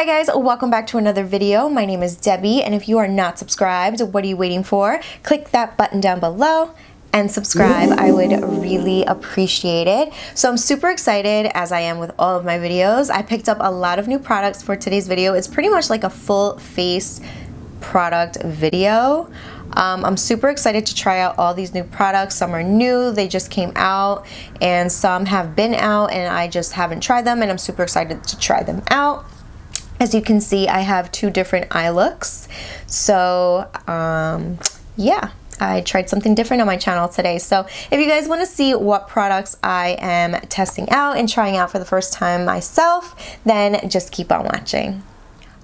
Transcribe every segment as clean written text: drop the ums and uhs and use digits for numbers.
Hi guys, welcome back to another video. My name is Debbie, and if you are not subscribed, what are you waiting for? Click that button down below and subscribe. I would really appreciate it. So I'm super excited, as I am with all of my videos. I picked up a lot of new products for today's video. It's pretty much like a full face product video. I'm super excited to try out all these new products. Some are new, they just came out, and some have been out and I just haven't tried them, and I'm super excited to try them out. As you can see, I have two different eye looks. So yeah, I tried something different on my channel today. So if you guys want to see what products I am testing out and trying out for the first time myself, then just keep on watching.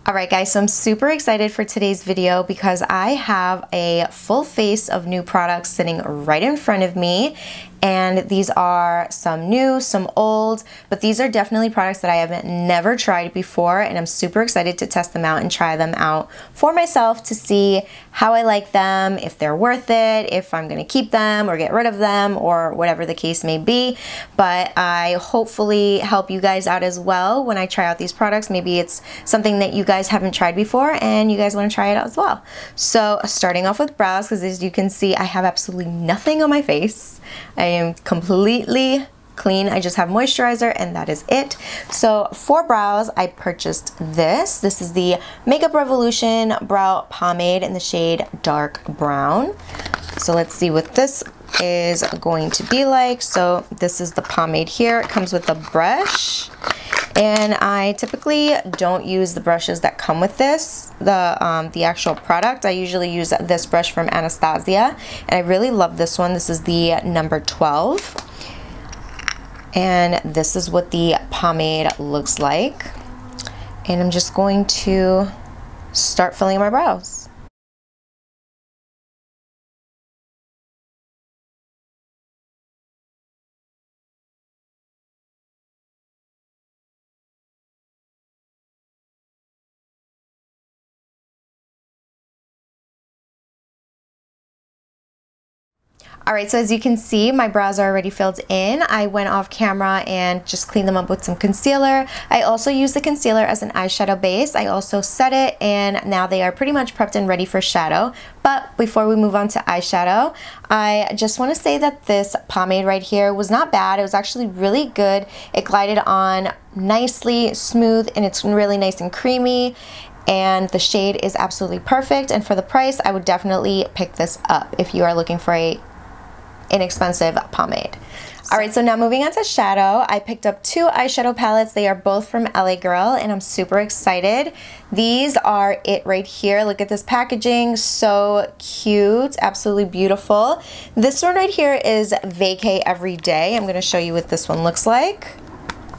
Alright guys, so I'm super excited for today's video because I have a full face of new products sitting right in front of me. And these are some new, some old, but these are definitely products that I have never tried before, and I'm super excited to test them out and try them out for myself to see how I like them, if they're worth it, if I'm going to keep them or get rid of them, or whatever the case may be. But I hopefully help you guys out as well when I try out these products. Maybe it's something that you guys haven't tried before and you guys want to try it out as well. So starting off with brows, because as you can see, I have absolutely nothing on my face. I am completely clean. I just have moisturizer and that is it. So for brows, I purchased this. This is the Makeup Revolution Brow Pomade in the shade Dark Brown. So let's see what this is going to be like. So this is the pomade here. It comes with a brush. And I typically don't use the brushes that come with this, the actual product. I usually use this brush from Anastasia, and I really love this one. This is the number 12. And this is what the pomade looks like. And I'm just going to start filling my brows. Alright, so as you can see, my brows are already filled in. I went off camera and just cleaned them up with some concealer. I also used the concealer as an eyeshadow base. I also set it, and now they are pretty much prepped and ready for shadow. But before we move on to eyeshadow, I just want to say that this pomade right here was not bad. It was actually really good. It glided on nicely, smooth, and it's really nice and creamy. And the shade is absolutely perfect. And for the price, I would definitely pick this up if you are looking for a inexpensive pomade. Alright, so now moving on to shadow, I picked up two eyeshadow palettes. They are both from LA Girl, and I'm super excited. These are it right here. Look at this packaging, so cute, absolutely beautiful. This one right here is Vacay Everyday. I'm going to show you what this one looks like.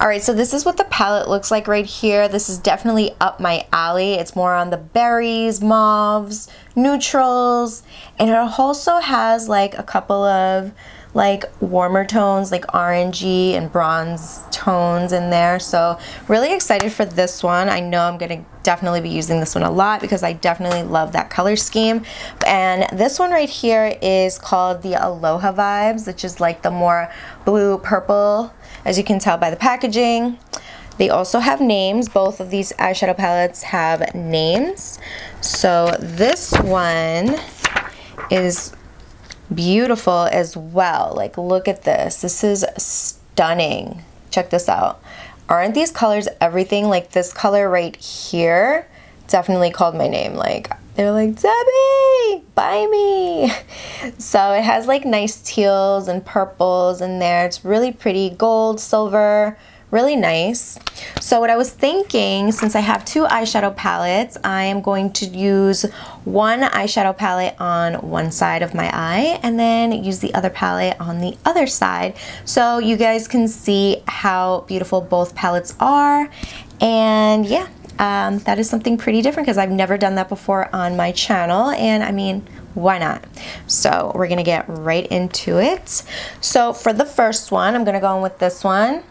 Alright, so this is what the palette looks like right here. This is definitely up my alley. It's more on the berries, mauves, neutrals, and it also has like a couple of like warmer tones, like orangey and bronze tones in there. So really excited for this one. I know I'm gonna definitely be using this one a lot because I definitely love that color scheme. And this one right here is called the Aloha Vibes, which is like the more blue purple, as you can tell by the packaging. They also have names. Both of these eyeshadow palettes have names. So this one is beautiful as well. Like, look at this. This is stunning. Check this out. Aren't these colors everything? Like this color right here definitely called my name. Like, they're like, Debbie, buy me. So it has like nice teals and purples in there. It's really pretty. Gold, silver, really nice. So what I was thinking, since I have two eyeshadow palettes, I am going to use one eyeshadow palette on one side of my eye and then use the other palette on the other side, so you guys can see how beautiful both palettes are. And yeah, that is something pretty different because I've never done that before on my channel, and I mean, why not? So we're gonna get right into it. So for the first one, I'm gonna go in with this one,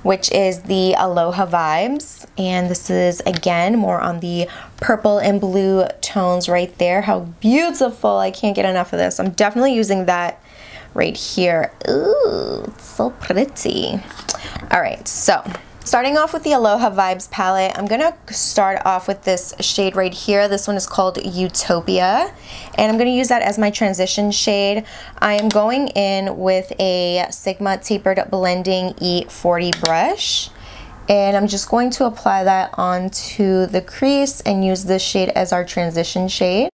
which is the Aloha Vibes, and this is again more on the purple and blue tones right there. How beautiful. I can't get enough of this. I'm definitely using that right here. Ooh, it's so pretty. All right, so Starting off with the Aloha Vibes palette, I'm gonna start off with this shade right here. This one is called Utopia, and I'm gonna use that as my transition shade. I am going in with a Sigma Tapered Blending E40 brush, and I'm just going to apply that onto the crease and use this shade as our transition shade.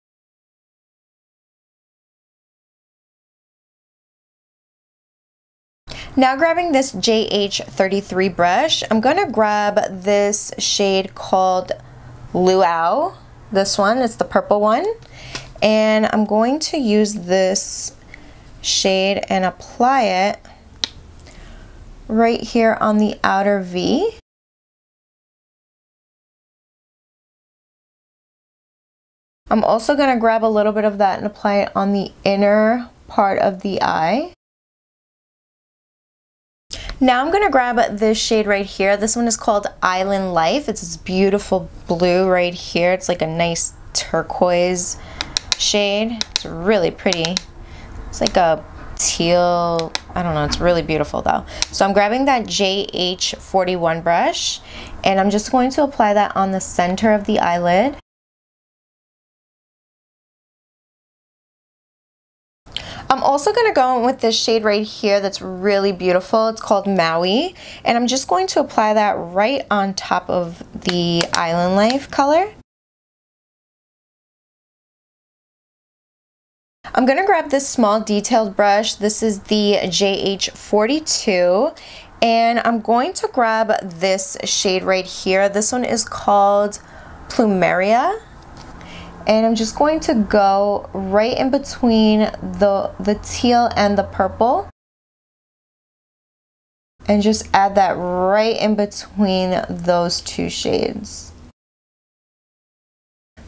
Now grabbing this JH33 brush, I'm gonna grab this shade called Luau. This one, it's the purple one. And I'm going to use this shade and apply it right here on the outer V. I'm also gonna grab a little bit of that and apply it on the inner part of the eye. Now I'm gonna grab this shade right here. This one is called Island Life. It's this beautiful blue right here. It's like a nice turquoise shade. It's really pretty. It's like a teal, I don't know, it's really beautiful though. So I'm grabbing that JH41 brush and I'm just going to apply that on the center of the eyelid. I'm also going to go in with this shade right here that's really beautiful. It's called Maui, and I'm just going to apply that right on top of the Island Life color. I'm going to grab this small detailed brush. This is the JH42, and I'm going to grab this shade right here. This one is called Plumeria. And I'm just going to go right in between the teal and the purple. And just add that right in between those two shades.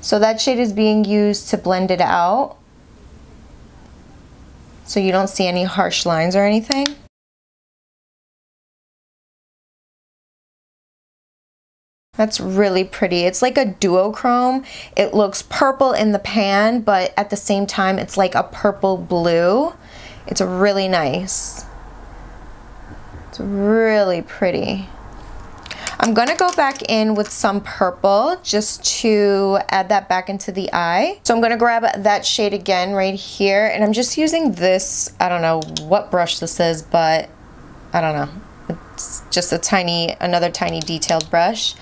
So that shade is being used to blend it out, so you don't see any harsh lines or anything. That's really pretty. It's like a duochrome. It looks purple in the pan, but at the same time, it's like a purple blue. It's really nice. It's really pretty. I'm gonna go back in with some purple just to add that back into the eye. So I'm gonna grab that shade again right here, and I'm just using this, I don't know what brush this is, but I don't know. It's just another tiny detailed brush.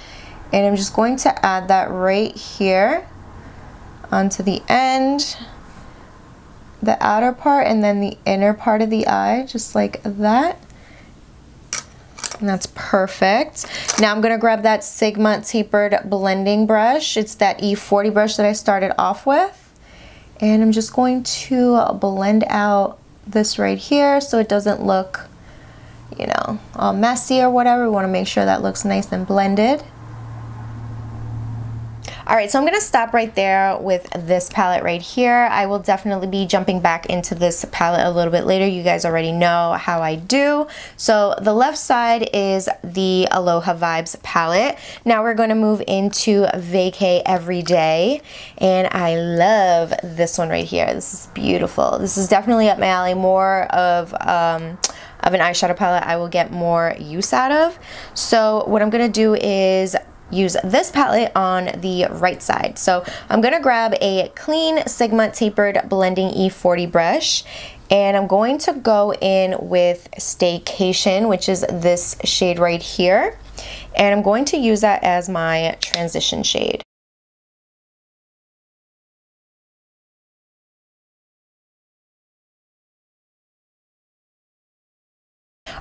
And I'm just going to add that right here onto the end, the outer part, and then the inner part of the eye, just like that. And that's perfect. Now I'm gonna grab that Sigma Tapered Blending brush. It's that E40 brush that I started off with. And I'm just going to blend out this right here so it doesn't look, you know, all messy or whatever. We wanna make sure that looks nice and blended. Alright, so I'm going to stop right there with this palette right here. I will definitely be jumping back into this palette a little bit later. You guys already know how I do. So the left side is the Aloha Vibes palette. Now we're going to move into Vacay Everyday, and I love this one right here. This is beautiful. This is definitely up my alley. More of an eyeshadow palette I will get more use out of. So what I'm going to do is use this palette on the right side. So I'm gonna grab a clean Sigma Tapered Blending E40 brush, and I'm going to go in with Staycation, which is this shade right here, and I'm going to use that as my transition shade.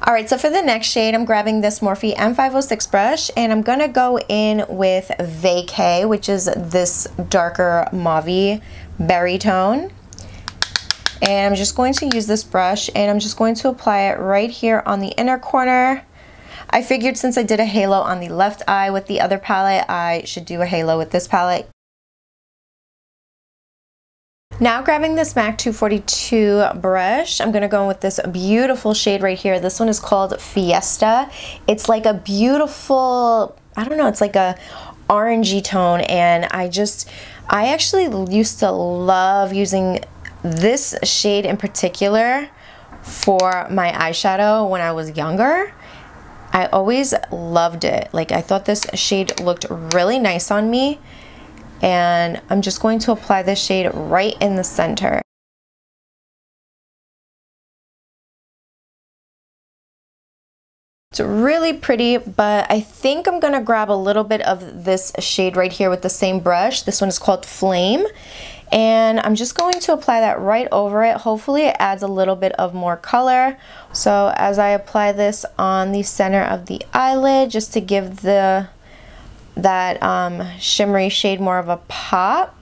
Alright, so for the next shade, I'm grabbing this Morphe M506 brush, and I'm going to go in with Vacay, which is this darker mauve berry tone. And I'm just going to use this brush, and I'm just going to apply it right here on the inner corner. I figured since I did a halo on the left eye with the other palette, I should do a halo with this palette. Now grabbing this MAC 242 brush, I'm going to go in with this beautiful shade right here. This one is called Fiesta. It's like a beautiful, I don't know, it's like a orangey tone, and I actually used to love using this shade in particular for my eyeshadow when I was younger. I always loved it. Like, I thought this shade looked really nice on me, and I'm just going to apply this shade right in the center. It's really pretty, but I think I'm gonna grab a little bit of this shade right here with the same brush. This one is called Flame, and I'm just going to apply that right over it. Hopefully it adds a little bit of more color. So as I apply this on the center of the eyelid, just to give that shimmery shade more of a pop.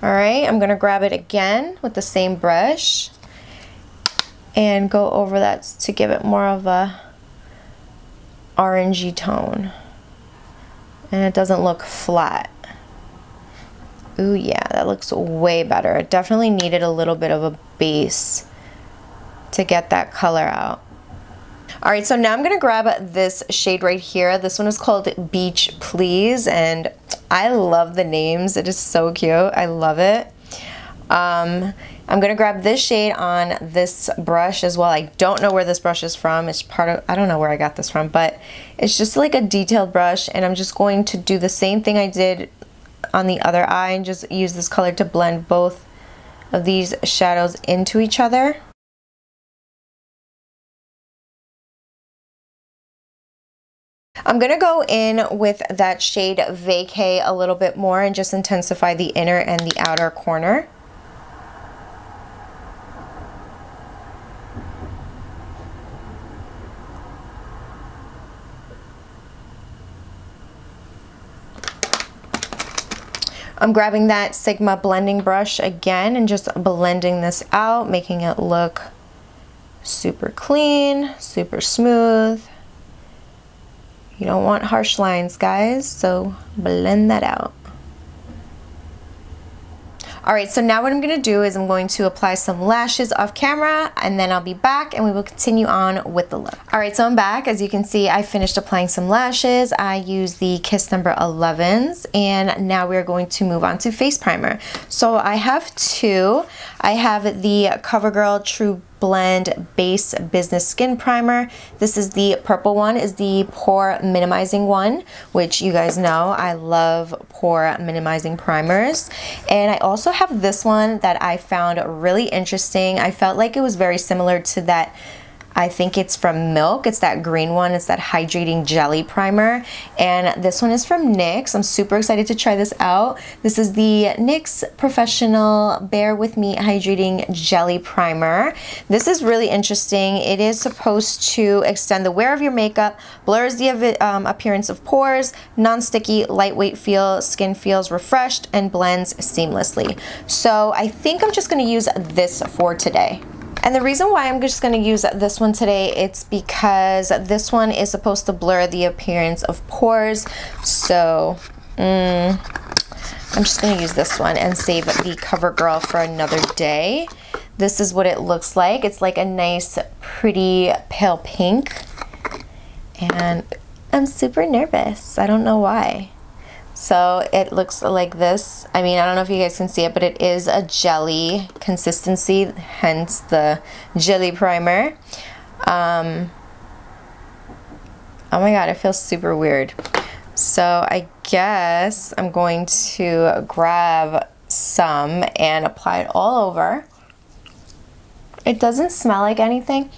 All right, I'm gonna grab it again with the same brush and go over that to give it more of a orangey tone, and it doesn't look flat. Ooh, yeah, that looks way better. It definitely needed a little bit of a base to get that color out. All right, so now I'm gonna grab this shade right here. This one is called Beach Please, and I love the names. It is so cute. I love it. I'm gonna grab this shade on this brush as well. I don't know where this brush is from. It's part of, I don't know where I got this from, but it's just like a detailed brush, and I'm just going to do the same thing I did on the other eye and just use this color to blend both of these shadows into each other. I'm gonna go in with that shade Vacay a little bit more and just intensify the inner and the outer corner. I'm grabbing that Sigma blending brush again and just blending this out, making it look super clean, super smooth. You don't want harsh lines, guys, so blend that out. All right, so now what I'm gonna do is I'm going to apply some lashes off camera, and then I'll be back and we will continue on with the look. All right, so I'm back. As you can see, I finished applying some lashes. I used the Kiss number 11s, and now we're going to move on to face primer. So I have two. I have the CoverGirl True Blend Base Business Skin Primer. This is the purple one, is the pore minimizing one, which you guys know I love pore minimizing primers. And I also have this one that I found really interesting. I felt like it was very similar to that, I think it's from Milk. It's that green one. It's that hydrating jelly primer. And this one is from NYX. I'm super excited to try this out. This is the NYX Professional Bear With Me Hydrating Jelly Primer. This is really interesting. It is supposed to extend the wear of your makeup, blurs the appearance of pores, non-sticky, lightweight feel, skin feels refreshed, and blends seamlessly. So I think I'm just gonna use this for today. And the reason why I'm just going to use this one today, it's because this one is supposed to blur the appearance of pores. So I'm just going to use this one and save the CoverGirl for another day. This is what it looks like. It's like a nice, pretty pale pink. And I'm super nervous. I don't know why. So it looks like this. I mean, I don't know if you guys can see it, but it is a jelly consistency, hence the jelly primer. Oh my god, it feels super weird. So I guess I'm going to grab some and apply it all over. It doesn't smell like anything.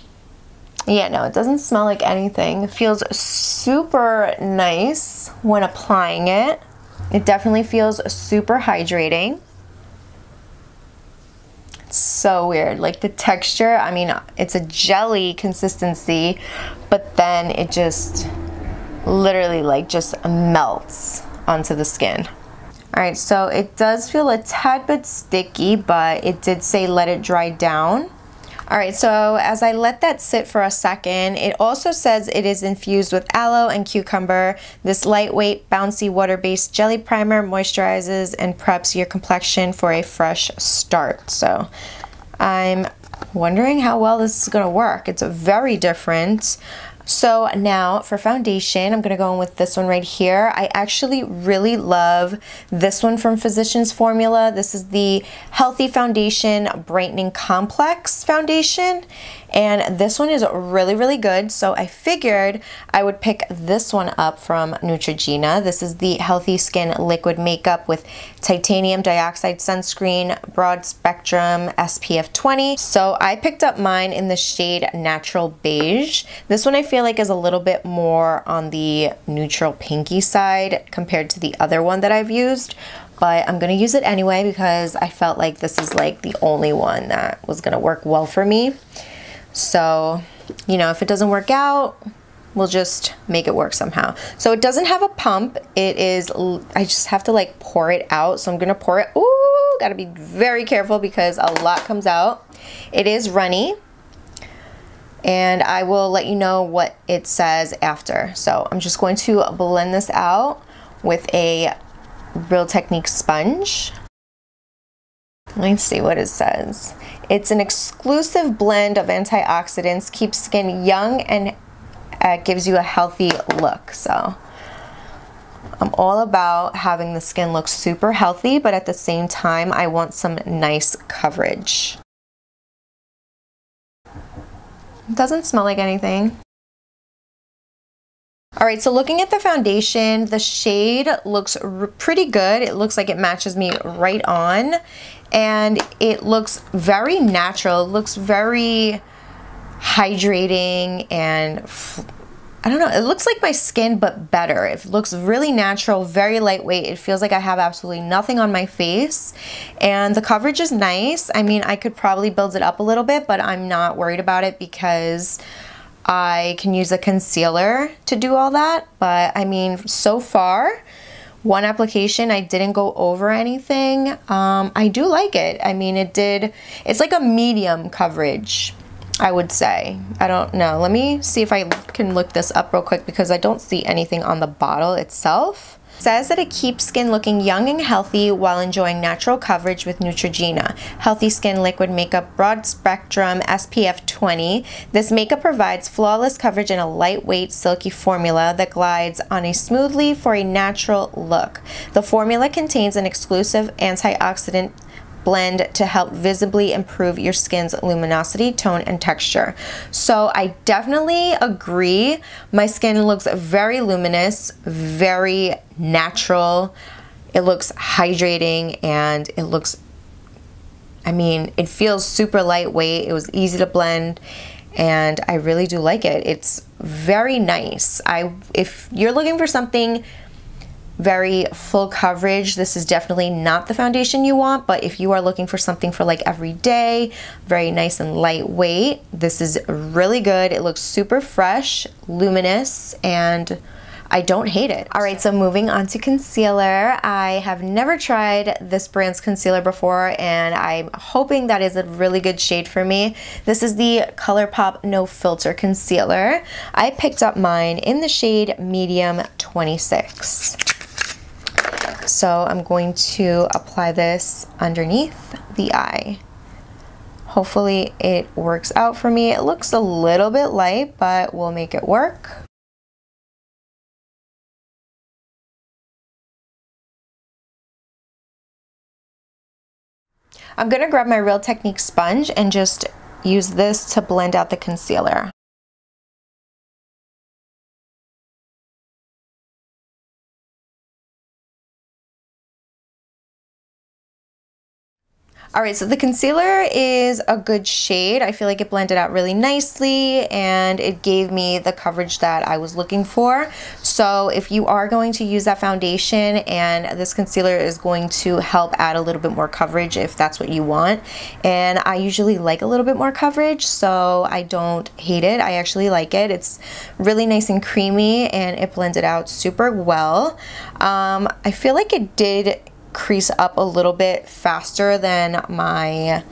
Yeah, no, it doesn't smell like anything. It feels super nice when applying it. It definitely feels super hydrating. It's so weird. Like the texture, I mean, it's a jelly consistency, but then it just literally like just melts onto the skin. All right, so it does feel a tad bit sticky, but it did say let it dry down. All right, so as I let that sit for a second, it also says it is infused with aloe and cucumber. This lightweight, bouncy, water-based jelly primer moisturizes and preps your complexion for a fresh start. So I'm wondering how well this is gonna work. It's very different. So now for foundation, I'm going to go in with this one right here. I actually really love this one from Physicians Formula. This is the Healthy Foundation Brightening Complex Foundation. And this one is really, really good. So I figured I would pick this one up from Neutrogena. This is the Healthy Skin Liquid Makeup with titanium dioxide sunscreen, broad spectrum, SPF 20. So I picked up mine in the shade Natural Beige. This one I feel like is a little bit more on the neutral pinky side compared to the other one that I've used. But I'm gonna use it anyway because I felt like this is like the only one that was gonna work well for me. So, you know, if it doesn't work out, we'll just make it work somehow. So it doesn't have a pump. It is, I just have to like pour it out. So I'm gonna pour it. Ooh, gotta be very careful because a lot comes out. It is runny. And I will let you know what it says after. So I'm just going to blend this out with a Real Technique sponge. Let's see what it says. It's an exclusive blend of antioxidants, keeps skin young, and gives you a healthy look. So I'm all about having the skin look super healthy, but at the same time, I want some nice coverage. It doesn't smell like anything. All right, so looking at the foundation, the shade looks pretty good. It looks like it matches me right on, and it looks very natural. It looks very hydrating, and I don't know, it looks like my skin but better. It looks really natural, very lightweight. It feels like I have absolutely nothing on my face, and the coverage is nice. I mean, I could probably build it up a little bit, but I'm not worried about it because I can use a concealer to do all that. But I mean, so far, one application, I didn't go over anything. I do like it. I mean, it's like a medium coverage, I would say. I don't know. Let me see if I can look this up real quick because I don't see anything on the bottle itself. It says that it keeps skin looking young and healthy while enjoying natural coverage with Neutrogena. Healthy Skin Liquid Makeup, broad spectrum, SPF 20. This makeup provides flawless coverage in a lightweight, silky formula that glides on smoothly for a natural look. The formula contains an exclusive antioxidant blend to help visibly improve your skin's luminosity, tone, and texture. So I definitely agree. My skin looks very luminous, very natural. It looks hydrating, and it looks, I mean, it feels super lightweight. It was easy to blend, and I really do like it. It's very nice. If you're looking for something very full coverage, this is definitely not the foundation you want. But if you are looking for something for like every day, very nice and lightweight, this is really good. It looks super fresh, luminous, and I don't hate it. All right, so moving on to concealer. I have never tried this brand's concealer before, and I'm hoping that is a really good shade for me. This is the ColourPop No Filter Concealer. I picked up mine in the shade Medium 26. So I'm going to apply this underneath the eye. Hopefully it works out for me. It looks a little bit light, but we'll make it work. I'm gonna grab my Real Technique sponge and just use this to blend out the concealer. All right, so the concealer is a good shade. I feel like it blended out really nicely, and it gave me the coverage that I was looking for. So if you are going to use that foundation, and this concealer is going to help add a little bit more coverage if that's what you want. And I usually like a little bit more coverage, so I don't hate it. I actually like it. It's really nice and creamy, and it blended out super well. I feel like it did crease up a little bit faster than my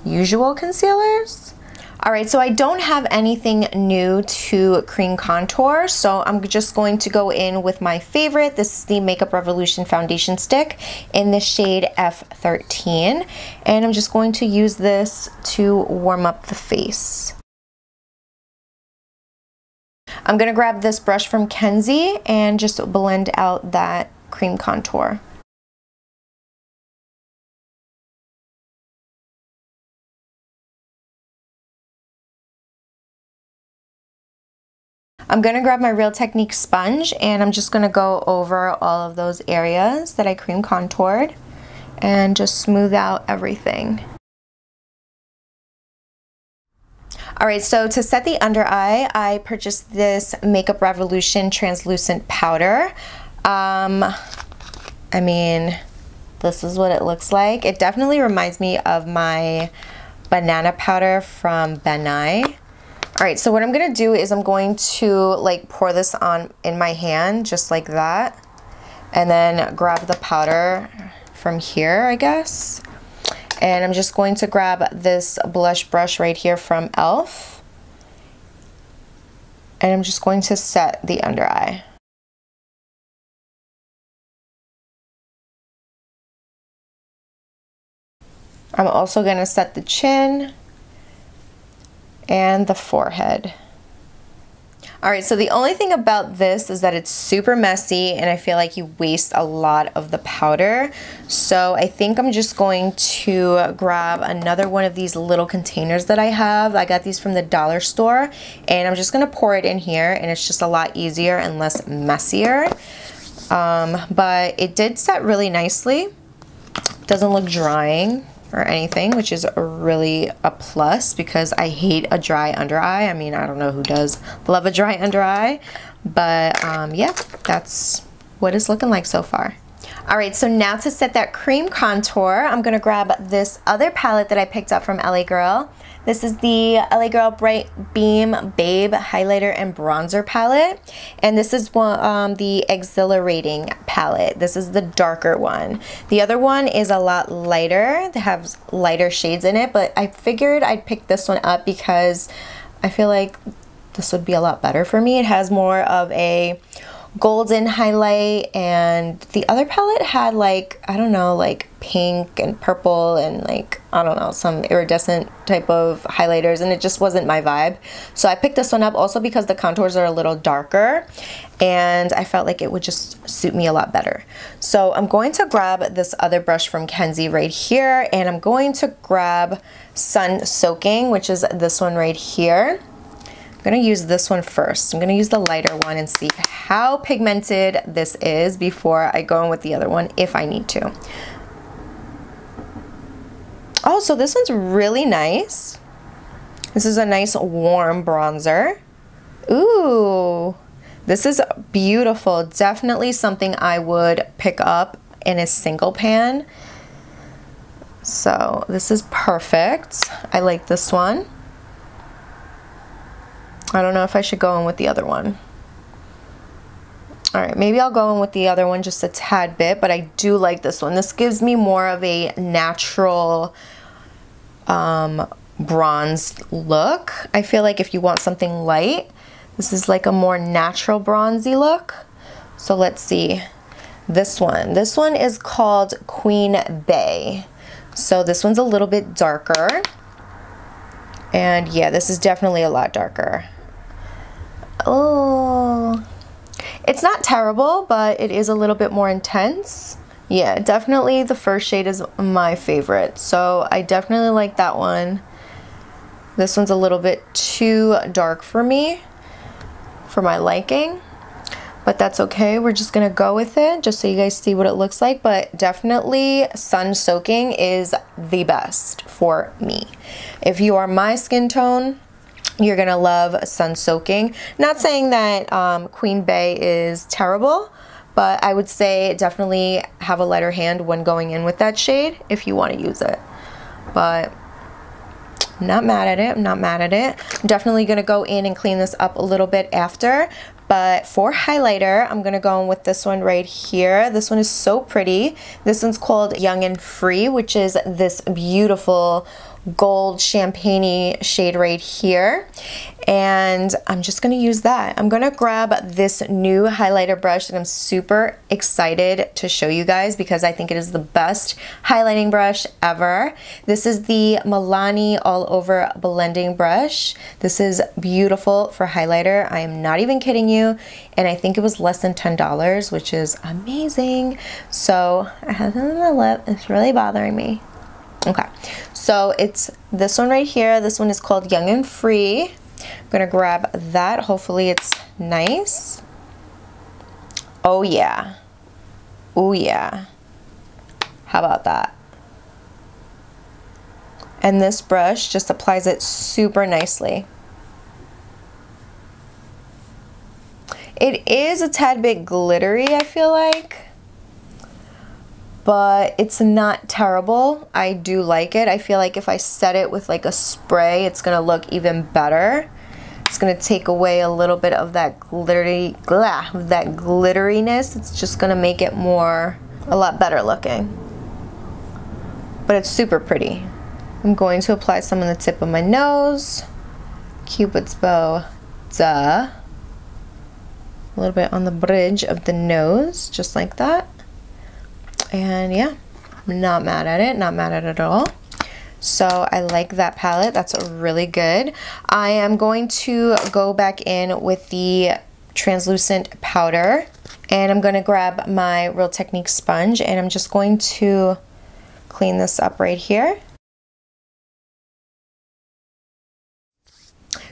usual concealers. All right, so I don't have anything new to cream contour, so I'm just going to go in with my favorite. This is the Makeup Revolution foundation stick in the shade F13, and I'm just going to use this to warm up the face. I'm gonna grab this brush from Kenzie and just blend out that cream contour. I'm gonna grab my Real Technique sponge and I'm just gonna go over all of those areas that I cream contoured and just smooth out everything. Alright, so to set the under eye, I purchased this Makeup Revolution translucent powder. I mean, this is what it looks like. It definitely reminds me of my banana powder from Benai. Alright, so what I'm going to do is I'm going to like pour this on in my hand just like that. And then grab the powder from here, I guess. And I'm just going to grab this blush brush right here from e.l.f. And I'm just going to set the under eye. I'm also going to set the chin and the forehead. Alright, so the only thing about this is that it's super messy and I feel like you waste a lot of the powder. So I think I'm just going to grab another one of these little containers that I have. I got these from the dollar store and I'm just going to pour it in here and it's just a lot easier and less messier. But it did set really nicely. Doesn't look drying or anything, which is really a plus because I hate a dry under eye. I mean, I don't know who does love a dry under eye, but yeah, that's what it's looking like so far. Alright, so now to set that cream contour, I'm gonna grab this other palette that I picked up from LA Girl. This is the LA Girl Bright Beam Babe Highlighter and Bronzer palette. And this is the Exhilarating palette. This is the darker one. The other one is a lot lighter. It has lighter shades in it, but I figured I'd pick this one up because I feel like this would be a lot better for me. It has more of a golden highlight, and the other palette had like, I don't know, like pink and purple and like, I don't know, some iridescent type of highlighters, and it just wasn't my vibe. So I picked this one up also because the contours are a little darker and I felt like it would just suit me a lot better. So I'm going to grab this other brush from Kenzie right here and I'm going to grab Sun Soaking, which is this one right here. I'm going to use this one first. I'm going to use the lighter one and see how pigmented this is before I go in with the other one if I need to. Oh, so this one's really nice. This is a nice warm bronzer. Ooh, this is beautiful. Definitely something I would pick up in a single pan. So this is perfect. I like this one. I don't know if I should go in with the other one. Alright, maybe I'll go in with the other one just a tad bit, but I do like this one. This gives me more of a natural bronze look. I feel like if you want something light, this is like a more natural bronzy look. So let's see. This one. This one is called Queen Bey. So this one's a little bit darker. And yeah, this is definitely a lot darker. Oh, it's not terrible, but it is a little bit more intense. Yeah, definitely the first shade is my favorite. So I definitely like that one. This one's a little bit too dark for me, for my liking. But that's okay. We're just going to go with it just so you guys see what it looks like. But definitely Sun Soaking is the best for me. If you are my skin tone, you're going to love Sun Soaking. Not saying that Queen Bey is terrible, but I would say definitely have a lighter hand when going in with that shade if you want to use it. But I'm not mad at it. I'm not mad at it. I'm definitely going to go in and clean this up a little bit after. But for highlighter, I'm going to go in with this one right here. This one is so pretty. This one's called Young and Free, which is this beautiful gold champagne-y shade right here, and I'm just gonna use that. I'm gonna grab this new highlighter brush that I'm super excited to show you guys because I think it is the best highlighting brush ever. This is the Milani All Over Blending Brush. This is beautiful for highlighter. I am not even kidding you, and I think it was less than $10, which is amazing. So I have it on my lip. It's really bothering me. Okay, so it's this one right here. This one is called Young and Free. I'm gonna grab that. Hopefully it's nice. Oh yeah. Oh yeah. How about that? And this brush just applies it super nicely. It is a tad bit glittery, I feel like, but it's not terrible. I do like it. I feel like if I set it with like a spray, it's gonna look even better. It's gonna take away a little bit of that glittery, that glitteriness. It's just gonna make it a lot better looking. But it's super pretty. I'm going to apply some on the tip of my nose. Cupid's bow, duh. A little bit on the bridge of the nose, just like that. And yeah, I'm not mad at it, not mad at it at all. So I like that palette, that's really good. I am going to go back in with the translucent powder, and I'm gonna grab my Real Technique sponge, and I'm just going to clean this up right here.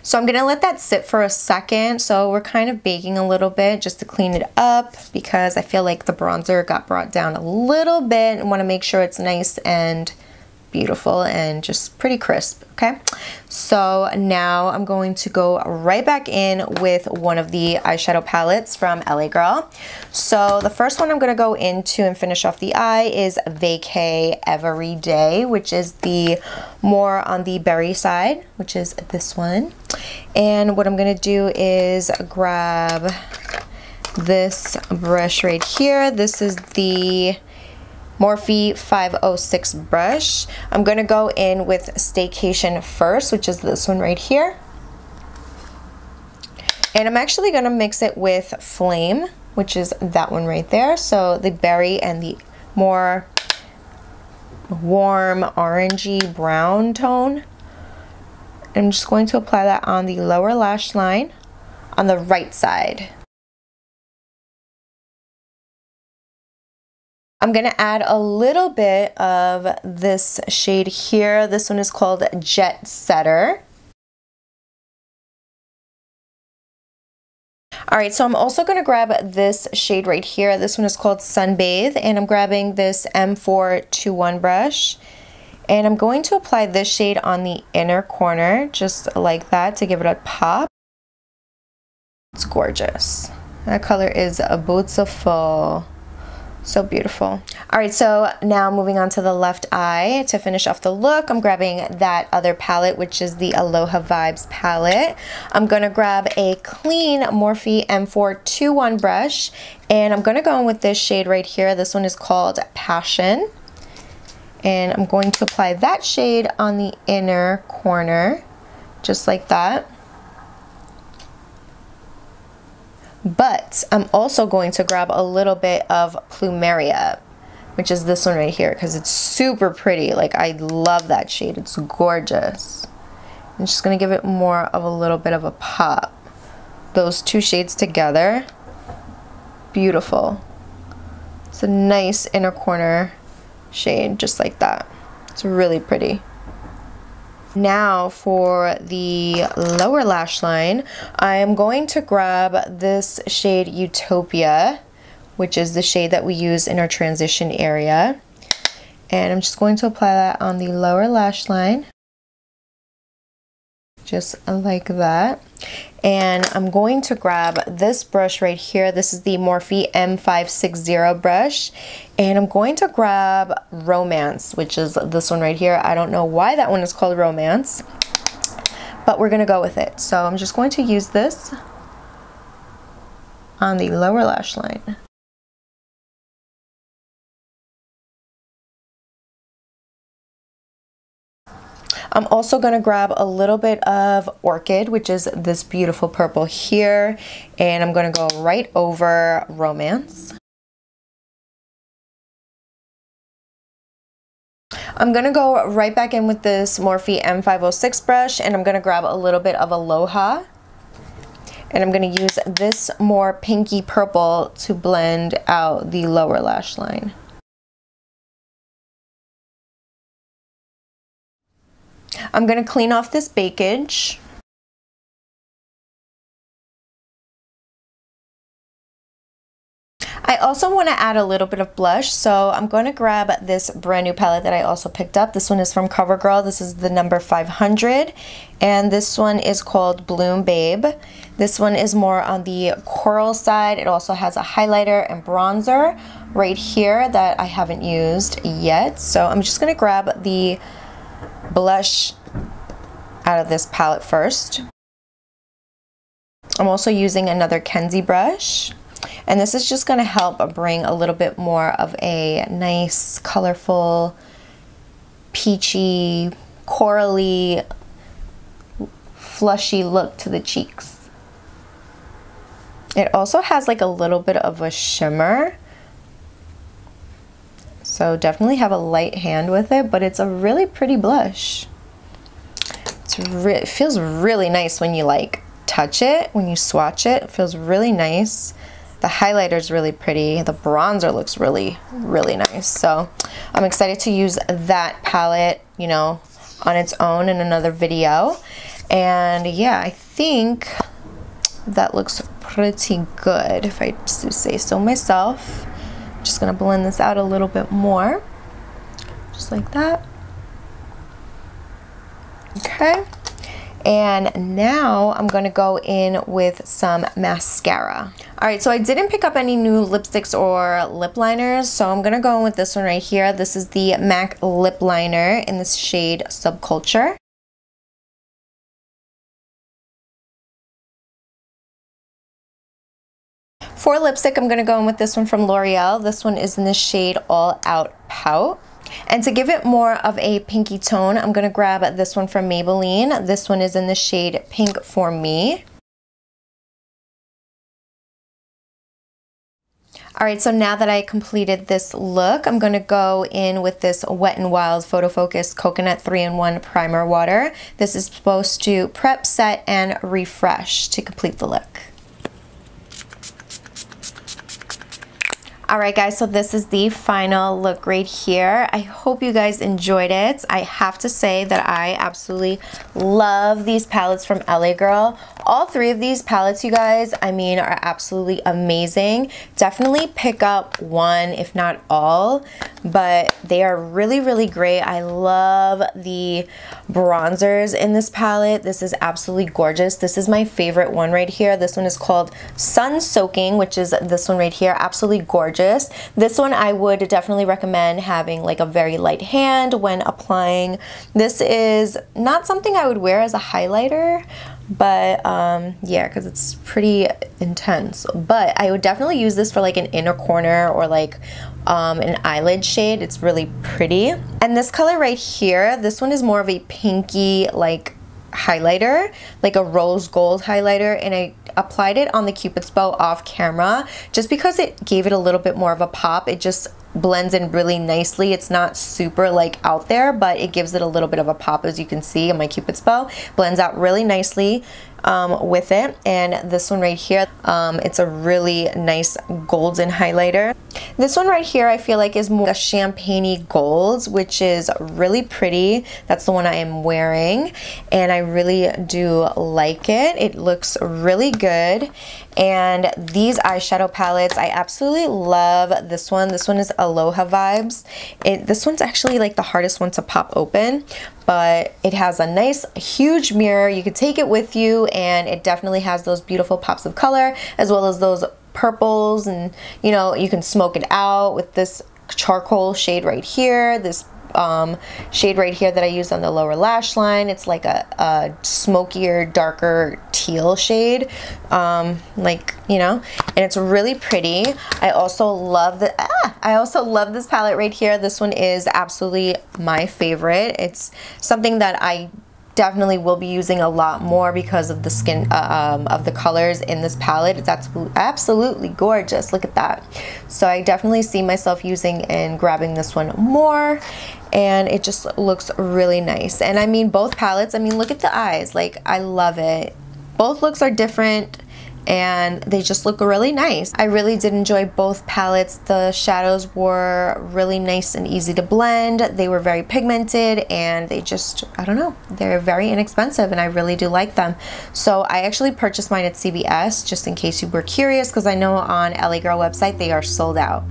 So I'm gonna let that sit for a second. So we're kind of baking a little bit just to clean it up because I feel like the bronzer got brought down a little bit and want to make sure it's nice and beautiful and just pretty crisp, okay? So now I'm going to go right back in with one of the eyeshadow palettes from LA Girl. So the first one I'm gonna go into and finish off the eye is Vacay Everyday, which is the more on the berry side, which is this one. And what I'm gonna do is grab this brush right here. This is the Morphe 506 brush. I'm gonna go in with Staycation first, which is this one right here. And I'm actually gonna mix it with Flame, which is that one right there. So the berry and the more warm orangey brown tone. I'm just going to apply that on the lower lash line on the right side. I'm gonna add a little bit of this shade here. This one is called Jet Setter. All right, so I'm also gonna grab this shade right here. This one is called Sunbathe, and I'm grabbing this M421 brush. And I'm going to apply this shade on the inner corner, just like that, to give it a pop. It's gorgeous. That color is beautiful. So beautiful. All right, so now moving on to the left eye to finish off the look, I'm grabbing that other palette, which is the Aloha Vibes palette. I'm gonna grab a clean Morphe M421 brush, and I'm gonna go in with this shade right here. This one is called Passion. And I'm going to apply that shade on the inner corner, just like that. But I'm also going to grab a little bit of Plumeria, which is this one right here, because it's super pretty. Like, I love that shade. It's gorgeous. I'm just going to give it more of a little bit of a pop. Those two shades together, beautiful. It's a nice inner corner shade, just like that. It's really pretty. Now for the lower lash line, I am going to grab this shade Utopia, which is the shade that we use in our transition area. And I'm just going to apply that on the lower lash line, just like that. And I'm going to grab this brush right here. This is the Morphe M560 brush. And I'm going to grab Romance, which is this one right here. I don't know why that one is called Romance, but we're gonna go with it. So I'm just going to use this on the lower lash line. I'm also going to grab a little bit of Orchid, which is this beautiful purple here, and I'm going to go right over Romance. I'm going to go right back in with this Morphe M506 brush, and I'm going to grab a little bit of Aloha. And I'm going to use this more pinky purple to blend out the lower lash line. I'm going to clean off this bakage. I also want to add a little bit of blush, so I'm going to grab this brand new palette that I also picked up. This one is from CoverGirl. This is the number 500, and this one is called Bloom Babe. This one is more on the coral side. It also has a highlighter and bronzer right here that I haven't used yet. So I'm just going to grab the blush out of this palette first. I'm also using another Kenzie brush. And this is just going to help bring a little bit more of a nice, colorful, peachy, corally, flushy look to the cheeks. It also has like a little bit of a shimmer. So definitely have a light hand with it, but it's a really pretty blush. It feels really nice when you like touch it, when you swatch it. It feels really nice. The highlighter is really pretty. The bronzer looks really, really nice. So I'm excited to use that palette, you know, on its own in another video. And yeah, I think that looks pretty good, if I do say so myself. Just gonna blend this out a little bit more, just like that. Okay. And now I'm going to go in with some mascara. Alright, so I didn't pick up any new lipsticks or lip liners, so I'm going to go in with this one right here. This is the MAC lip liner in this shade Subculture. For lipstick, I'm going to go in with this one from L'Oreal. This one is in the shade All Out Pout. And to give it more of a pinky tone, I'm going to grab this one from Maybelline. This one is in the shade Pink For Me. Alright, so now that I completed this look, I'm going to go in with this Wet n Wild Photo Focus Coconut 3-in-1 Primer Water. This is supposed to prep, set, and refresh to complete the look. Alright guys, so this is the final look right here. I hope you guys enjoyed it. I have to say that I absolutely love these palettes from LA Girl. All three of these palettes, you guys, I mean, are absolutely amazing. Definitely pick up one, if not all, but they are really, really great. I love the bronzers in this palette. This is absolutely gorgeous. This is my favorite one right here. This one is called Sun Soaking, which is this one right here. Absolutely gorgeous. This one I would definitely recommend having like a very light hand when applying. This is not something I would wear as a highlighter, but yeah, because it's pretty intense. But I would definitely use this for like an inner corner or like an eyelid shade. It's really pretty. And this color right here, this one is more of a pinky like highlighter, like a rose gold highlighter, and I applied it on the Cupid's bow off camera just because it gave it a little bit more of a pop. It just blends in really nicely. It's not super like out there, but it gives it a little bit of a pop, as you can see in my Cupid's bow. Blends out really nicely with it. And this one right here, it's a really nice golden highlighter. This one right here I feel like is more a champagne-y gold, which is really pretty. That's the one I am wearing, and I really do like it. It looks really good. And these eyeshadow palettes, I absolutely love this one. This one is Aloha Vibes. This one's actually like the hardest one to pop open, but it has a nice huge mirror. You could take it with you, and it definitely has those beautiful pops of color as well as those purples, and you know, you can smoke it out with this charcoal shade right here, this shade right here that I used on the lower lash line. It's like a smokier, darker teal shade, like, you know, and it's really pretty. I also love this palette right here. This one is absolutely my favorite. It's something that I definitely will be using a lot more because of the skin of the colors in this palette. It's absolutely gorgeous. Look at that. So I definitely see myself using and grabbing this one more, and it just looks really nice. And I mean, both palettes, I mean, look at the eyes, like, I love it. Both looks are different and they just look really nice. I really did enjoy both palettes. The shadows were really nice and easy to blend. They were very pigmented, and they just, I don't know, they're very inexpensive, and I really do like them. So I actually purchased mine at CVS, just in case you were curious, because I know on LA Girl website they are sold out.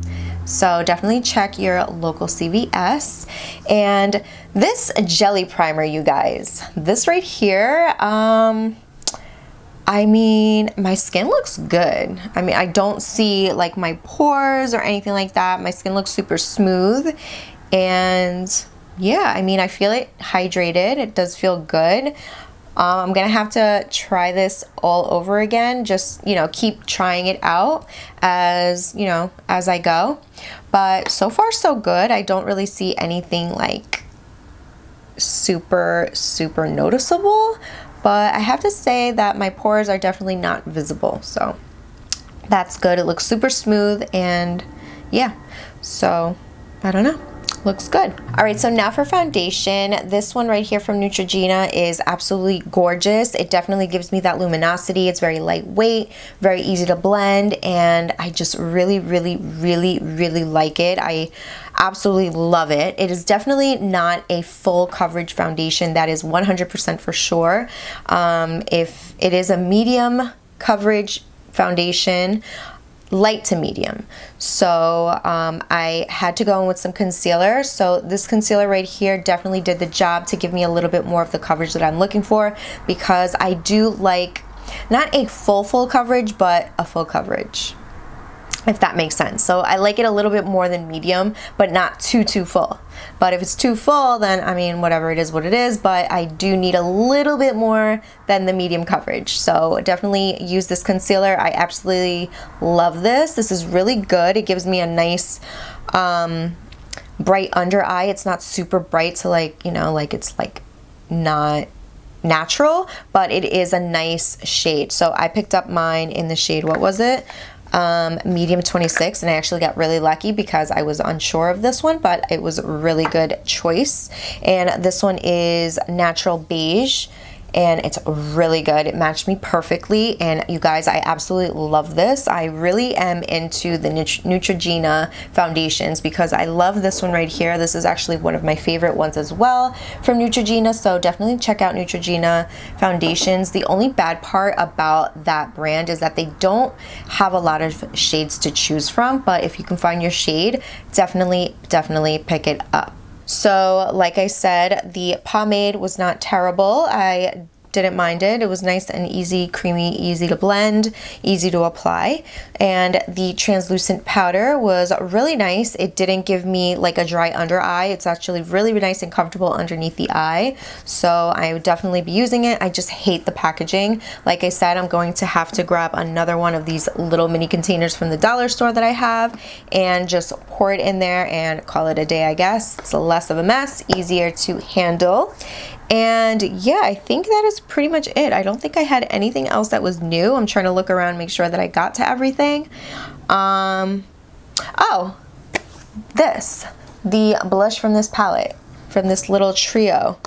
So definitely check your local CVS. And this jelly primer, you guys, this right here, I mean, my skin looks good. I mean, I don't see like my pores or anything like that. My skin looks super smooth, and yeah, I mean, I feel it hydrated. It does feel good. I'm gonna have to try this all over again, just, you know, keep trying it out as, you know, as I go. But so far so good. I don't really see anything like super noticeable, but I have to say that my pores are definitely not visible, so that's good. It looks super smooth, and yeah, so I don't know, looks good. All right, so now for foundation. This one right here from Neutrogena is absolutely gorgeous. It definitely gives me that luminosity. It's very lightweight, very easy to blend, and I just really like it. I absolutely love it. It is definitely not a full coverage foundation, that is 100% for sure. If it is a medium coverage foundation, light to medium, so I had to go in with some concealer. So this concealer right here definitely did the job to give me a little bit more of the coverage that I'm looking for, because I do like not a full coverage, but a full coverage, if that makes sense. So I like it a little bit more than medium, but not too full. But if it's too full, then I mean, whatever, it is what it is. But I do need a little bit more than the medium coverage. So definitely use this concealer. I absolutely love this. This is really good. It gives me a nice bright under eye. It's not super bright, so like, you know, like it's like not natural, but it is a nice shade. So I picked up mine in the shade, what was it? Medium 26, and I actually got really lucky because I was unsure of this one, but it was a really good choice. And this one is natural beige, and it's really good. It matched me perfectly, and you guys, I absolutely love this. I really am into the Neutrogena foundations because I love this one right here. This is actually one of my favorite ones as well from Neutrogena, so definitely check out Neutrogena foundations. The only bad part about that brand is that they don't have a lot of shades to choose from, but if you can find your shade, definitely pick it up. So like I said, the pomade was not terrible. I didn't mind it. It was nice and easy, creamy, easy to blend, easy to apply. And the translucent powder was really nice. It didn't give me like a dry under eye. It's actually really nice and comfortable underneath the eye. So I would definitely be using it. I just hate the packaging. Like I said, I'm going to have to grab another one of these little mini containers from the dollar store that I have and just pour it in there and call it a day, I guess. It's less of a mess, easier to handle. And yeah, I think that is pretty much it. I don't think I had anything else that was new. I'm trying to look around, make sure that I got to everything. Oh, the blush from this palette, from this little trio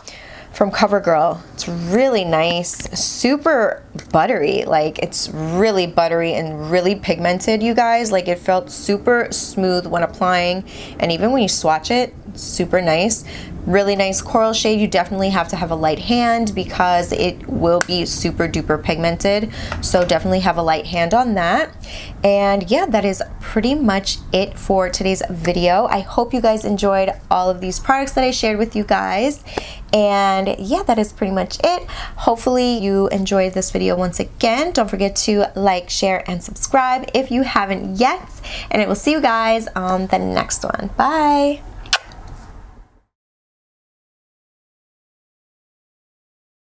from CoverGirl. It's really nice, super buttery. Like, it's really buttery and really pigmented, you guys. Like, it felt super smooth when applying, and even when you swatch it, it's super nice. Really nice coral shade. You definitely have to have a light hand because it will be super duper pigmented, so definitely have a light hand on that. And yeah, that is pretty much it for today's video. I hope you guys enjoyed all of these products that I shared with you guys. And yeah, that is pretty much it. Hopefully you enjoyed this video once again. Don't forget to like, share, and subscribe if you haven't yet. And I will see you guys on the next one. Bye.